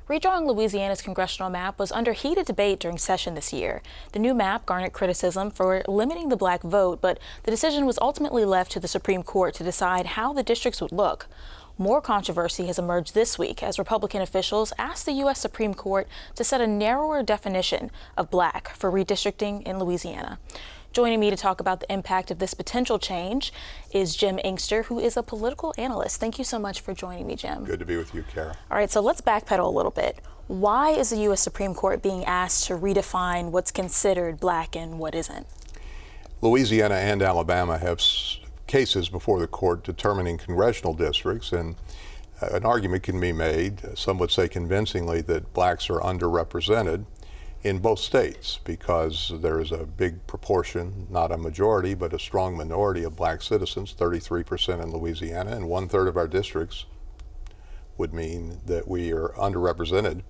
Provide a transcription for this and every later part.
Redrawing Louisiana's congressional map was under heated debate during session this year. The new map garnered criticism for limiting the black vote, but the decision was ultimately left to the Supreme Court to decide how the districts would look. More controversy has emerged this week as Republican officials asked the U.S. Supreme Court to set a narrower definition of black for redistricting in Louisiana. Joining me to talk about the impact of this potential change is Jim Inkster, who is a political analyst. Thank you so much for joining me, Jim. Good to be with you, Kara. All right, so let's backpedal a little bit. Why is the U.S. Supreme Court being asked to redefine what's considered black and what isn't? Louisiana and Alabama have cases before the court determining congressional districts, and an argument can be made, some would say convincingly, that blacks are underrepresented in both states because there is a big proportion, not a majority, but a strong minority of black citizens, 33% in Louisiana, and 1/3 of our districts would mean that we are underrepresented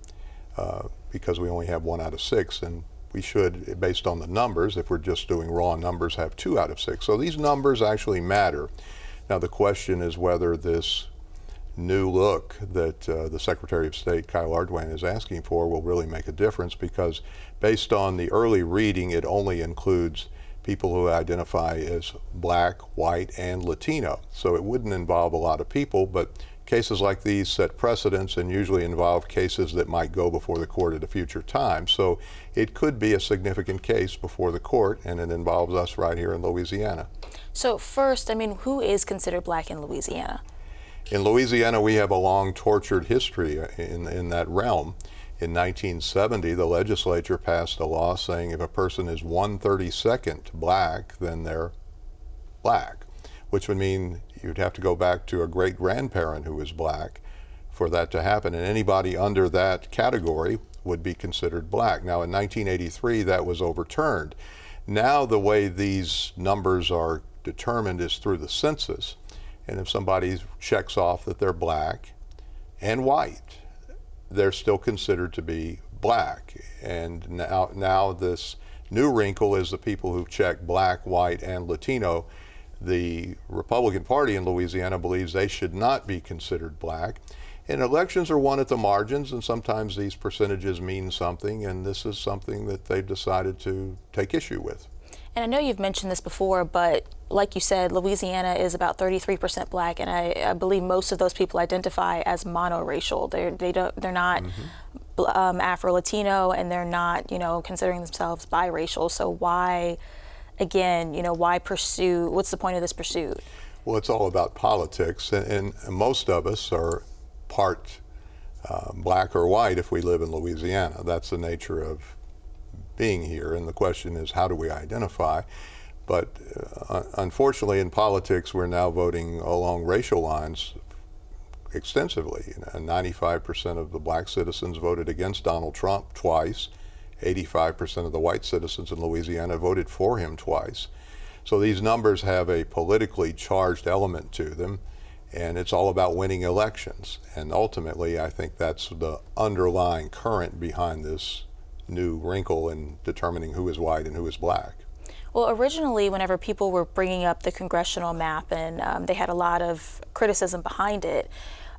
because we only have 1 out of 6, and we should, based on the numbers, if we're just doing raw numbers, have 2 out of 6. So these numbers actually matter. Now the question is whether this new look that the Secretary of State, Kyle Ardoin, is asking for will really make a difference, because based on the early reading, it only includes people who identify as black, white, and Latino. So it wouldn't involve a lot of people, but cases like these set precedents and usually involve cases that might go before the court at a future time. So it could be a significant case before the court, and it involves us right here in Louisiana. So first, who is considered black in Louisiana? In Louisiana, we have a long tortured history in that realm. In 1970, the legislature passed a law saying if a person is 1/32 black, then they're black, which would mean you'd have to go back to a great-grandparent who was black for that to happen, and anybody under that category would be considered black. Now, in 1983, that was overturned. Now, the way these numbers are determined is through the census. And if somebody checks off that they're black and white, they're still considered to be black. And now this new wrinkle is the people who check black, white, and Latino. The Republican Party in Louisiana believes they should not be considered black. And elections are won at the margins, and sometimes these percentages mean something, and this is something that they've decided to take issue with. And I know you've mentioned this before, but like you said, Louisiana is about 33% black, and I believe most of those people identify as monoracial. They're not Afro-Latino, and they're not, considering themselves biracial. So why, again, why pursue? What's the point of this pursuit? Well, it's all about politics, and most of us are part black or white if we live in Louisiana. That's the nature of being here, and the question is, how do we identify? But unfortunately, in politics, we're now voting along racial lines extensively. 95% of the black citizens voted against Donald Trump twice. 85% of the white citizens in Louisiana voted for him twice. So these numbers have a politically charged element to them, and it's all about winning elections. And ultimately, I think that's the underlying current behind this new wrinkle in determining who is white and who is black. Well, originally, whenever people were bringing up the congressional map, and they had a lot of criticism behind it,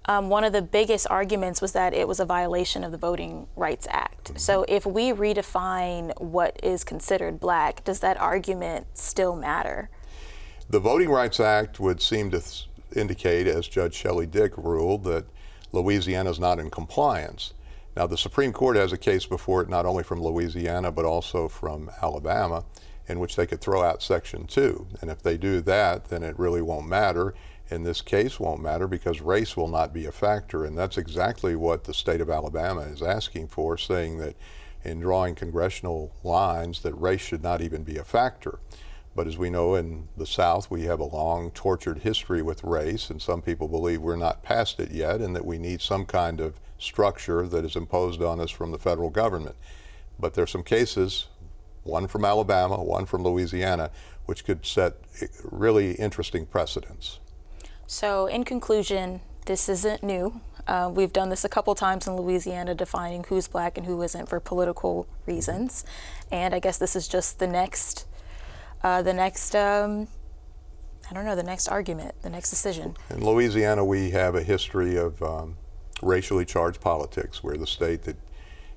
one of the biggest arguments was that it was a violation of the Voting Rights Act. Mm-hmm. So if we redefine what is considered black, does that argument still matter? The Voting Rights Act would seem to indicate, as Judge Shelley Dick ruled, that Louisiana is not in compliance. Now, the Supreme Court has a case before it, not only from Louisiana, but also from Alabama, in which they could throw out Section 2. And if they do that, then it really won't matter. And this case won't matter because race will not be a factor. And that's exactly what the state of Alabama is asking for, saying that in drawing congressional lines, that race should not even be a factor. But as we know, in the South, we have a long, tortured history with race, and some people believe we're not past it yet and that we need some kind of structure that is imposed on us from the federal government. But there's some cases, one from Alabama, one from Louisiana, which could set really interesting precedents. So in conclusion, this isn't new. We've done this a couple times in Louisiana, defining who's black and who isn't for political reasons. And I guess this is just the next argument, the next decision. In Louisiana, we have a history of racially charged politics. We're the state that,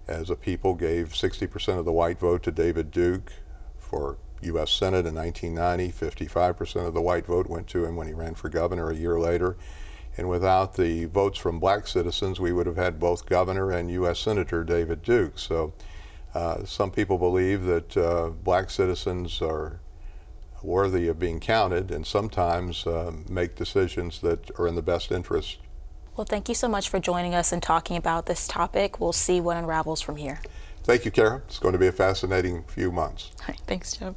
as a people, gave 60% of the white vote to David Duke for U.S. Senate in 1990. 55% of the white vote went to him when he ran for governor a year later. And without the votes from black citizens, we would have had both governor and U.S. Senator David Duke. So some people believe that black citizens are worthy of being counted and sometimes make decisions that are in the best interest. Well, thank you so much for joining us and talking about this topic. We'll see what unravels from here. Thank you, Kara. It's going to be a fascinating few months. All right, thanks, Joe.